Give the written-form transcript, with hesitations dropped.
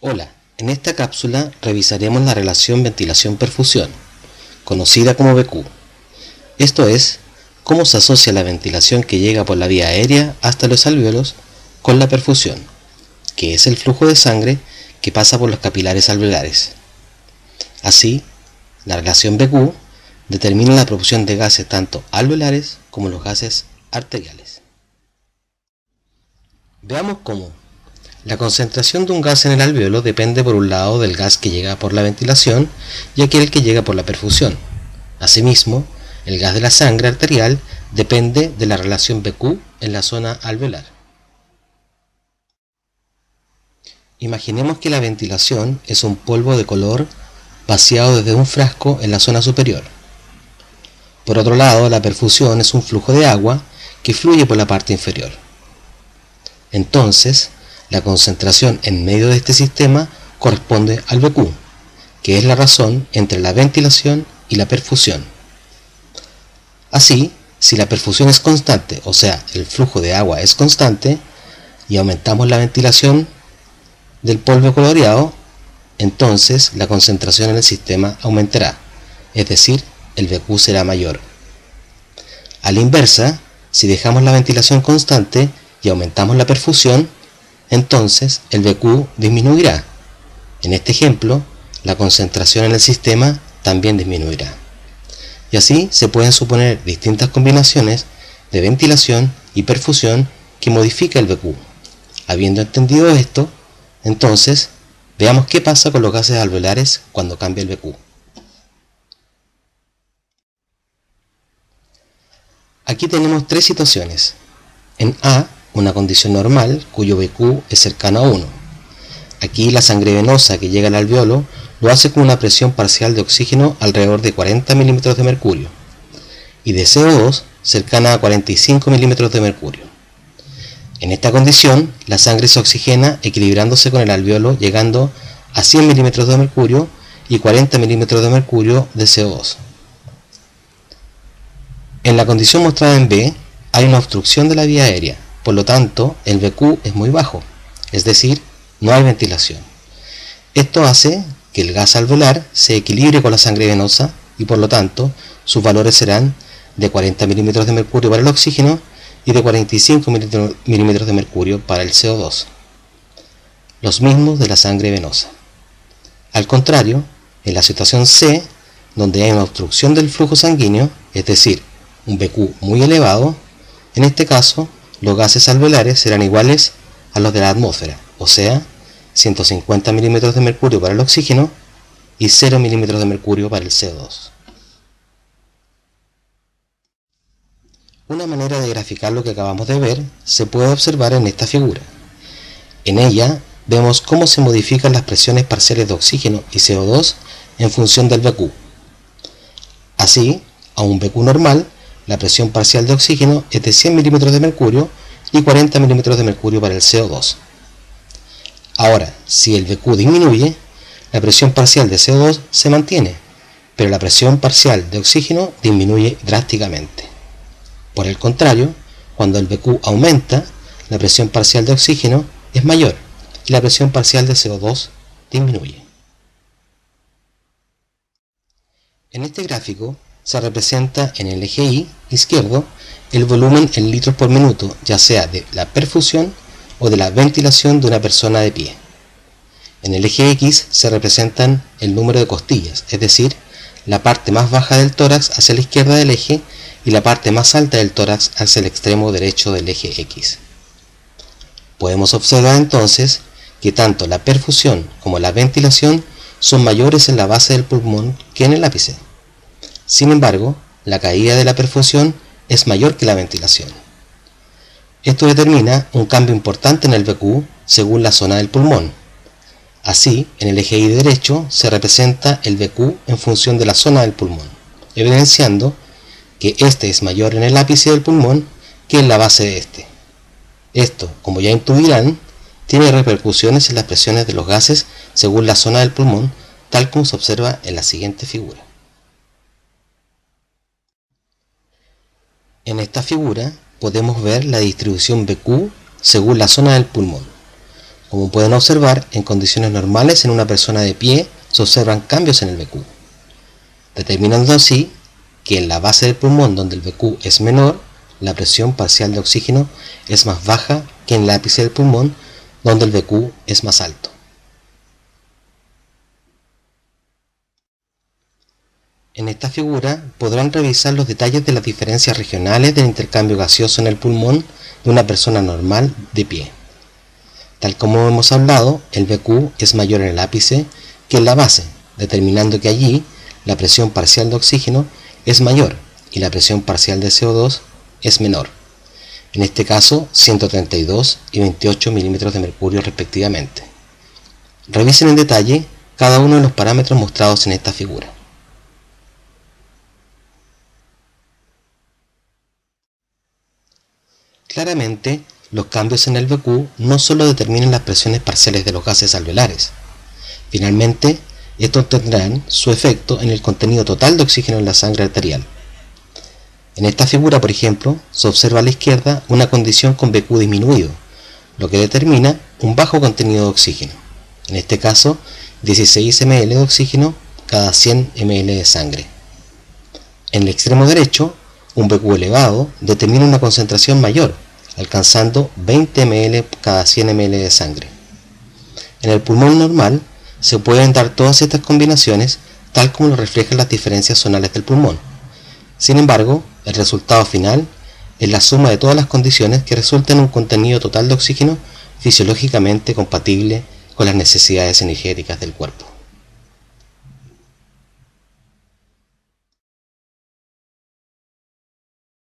Hola, en esta cápsula revisaremos la relación ventilación-perfusión, conocida como VQ. Esto es, cómo se asocia la ventilación que llega por la vía aérea hasta los alvéolos con la perfusión, que es el flujo de sangre que pasa por los capilares alveolares. Así, la relación VQ determina la proporción de gases tanto alveolares como los gases arteriales. Veamos cómo. La concentración de un gas en el alvéolo depende por un lado del gas que llega por la ventilación y aquel que llega por la perfusión. Asimismo, el gas de la sangre arterial depende de la relación VQ en la zona alveolar. Imaginemos que la ventilación es un polvo de color vaciado desde un frasco en la zona superior. Por otro lado, la perfusión es un flujo de agua que fluye por la parte inferior. Entonces, la concentración en medio de este sistema corresponde al VQ, que es la razón entre la ventilación y la perfusión. Así, si la perfusión es constante, o sea, el flujo de agua es constante, y aumentamos la ventilación del polvo coloreado, entonces la concentración en el sistema aumentará, es decir, el VQ será mayor. A la inversa, si dejamos la ventilación constante y aumentamos la perfusión, entonces el VQ disminuirá. En este ejemplo, la concentración en el sistema también disminuirá. Y así se pueden suponer distintas combinaciones de ventilación y perfusión que modifica el VQ. Habiendo entendido esto, entonces veamos qué pasa con los gases alveolares cuando cambia el VQ. Aquí tenemos tres situaciones. En A, una condición normal cuyo VQ es cercano a 1. Aquí la sangre venosa que llega al alvéolo lo hace con una presión parcial de oxígeno alrededor de 40 milímetros de mercurio y de CO2 cercana a 45 milímetros de mercurio. En esta condición, la sangre se oxigena equilibrándose con el alvéolo llegando a 100 milímetros de mercurio y 40 milímetros de mercurio de CO2. En la condición mostrada en B, hay una obstrucción de la vía aérea, por lo tanto, el VQ es muy bajo, es decir, no hay ventilación. Esto hace que el gas alveolar se equilibre con la sangre venosa y por lo tanto, sus valores serán de 40 milímetros de mercurio para el oxígeno y de 45 milímetros de mercurio para el CO2, los mismos de la sangre venosa. Al contrario, en la situación C, donde hay una obstrucción del flujo sanguíneo, es decir, un VQ muy elevado, en este caso, los gases alveolares serán iguales a los de la atmósfera, o sea, 150 milímetros de mercurio para el oxígeno y 0 milímetros de mercurio para el CO2. Una manera de graficar lo que acabamos de ver se puede observar en esta figura. En ella vemos cómo se modifican las presiones parciales de oxígeno y CO2 en función del VQ. Así, a un VQ normal, la presión parcial de oxígeno es de 100 milímetros de mercurio y 40 milímetros de mercurio para el CO2. Ahora, si el VQ disminuye, la presión parcial de CO2 se mantiene, pero la presión parcial de oxígeno disminuye drásticamente. Por el contrario, cuando el VQ aumenta, la presión parcial de oxígeno es mayor y la presión parcial de CO2 disminuye. En este gráfico se representa en el eje Y izquierdo el volumen en litros por minuto, ya sea de la perfusión o de la ventilación de una persona de pie. En el eje X se representan el número de costillas, es decir, la parte más baja del tórax hacia la izquierda del eje y la parte más alta del tórax hacia el extremo derecho del eje X. Podemos observar entonces que tanto la perfusión como la ventilación son mayores en la base del pulmón que en el ápice. Sin embargo, la caída de la perfusión es mayor que la ventilación. Esto determina un cambio importante en el VQ según la zona del pulmón. Así, en el eje Y derecho se representa el VQ en función de la zona del pulmón, evidenciando que este es mayor en el ápice del pulmón que en la base de este. Esto, como ya intuirán, tiene repercusiones en las presiones de los gases según la zona del pulmón, tal como se observa en la siguiente figura. En esta figura podemos ver la distribución VQ según la zona del pulmón. Como pueden observar, en condiciones normales en una persona de pie se observan cambios en el BQ, determinando así que en la base del pulmón, donde el BQ es menor, la presión parcial de oxígeno es más baja que en el ápice del pulmón, donde el BQ es más alto. En esta figura podrán revisar los detalles de las diferencias regionales del intercambio gaseoso en el pulmón de una persona normal de pie. Tal como hemos hablado, el BQ es mayor en el ápice que en la base, determinando que allí la presión parcial de oxígeno es mayor y la presión parcial de CO2 es menor. En este caso, 132 y 28 milímetros de mercurio respectivamente. Revisen en detalle cada uno de los parámetros mostrados en esta figura. Claramente, los cambios en el BQ no solo determinan las presiones parciales de los gases alveolares. Finalmente, estos tendrán su efecto en el contenido total de oxígeno en la sangre arterial. En esta figura, por ejemplo, se observa a la izquierda una condición con BQ disminuido, lo que determina un bajo contenido de oxígeno. En este caso, 16 ml de oxígeno cada 100 ml de sangre. En el extremo derecho, un BQ elevado determina una concentración mayor, alcanzando 20 ml cada 100 ml de sangre. En el pulmón normal se pueden dar todas estas combinaciones tal como lo reflejan las diferencias zonales del pulmón. Sin embargo, el resultado final es la suma de todas las condiciones que resultan en un contenido total de oxígeno fisiológicamente compatible con las necesidades energéticas del cuerpo.